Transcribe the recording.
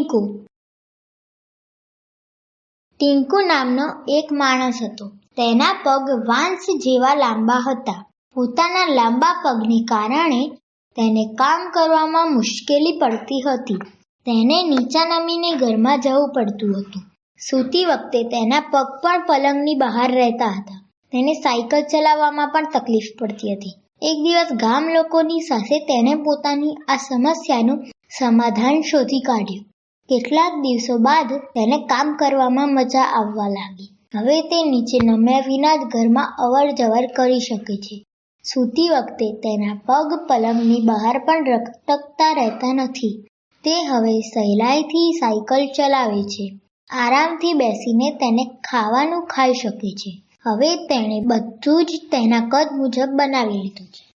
ટીંકુ. ટીંકુ નામનો એક માણસ હતો. તેના પગ વાંસ જેવા લાંબા હતા. પોતાના લાંબા પગને કારણે તેને કામ કરવામાં મુશ્કેલી પડતી હતી. તેને નીચા નમીને ઘરમાં જવું પડતું હતું. સૂતી વખતે તેના પગ પણ પલંગની બહાર રહેતા હતા. તેને સાયકલ ચલાવવામાં પણ તકલીફ પડતી હતી. એક દિવસ ગામ લોકોની સાથે તેણે પોતાની આ સમસ્યાનું સમાધાન શોધી કાઢ્યું. કેટલાક દિવસો બાદ તેને કામ કરવામાં મજા આવવા લાગી. હવે તે નીચે નમ્યા વિના જ ઘરમાં અવર જવર કરી શકે છે. સૂતી વખતે તેના પગ પલંગની બહાર પણ રખડતા રહેતા નથી. તે હવે સહેલાઈથી સાયકલ ચલાવે છે. આરામથી બેસીને તેને ખાવાનું ખાઈ શકે છે. હવે તેણે બધું જ તેના કદ મુજબ બનાવી લીધું છે.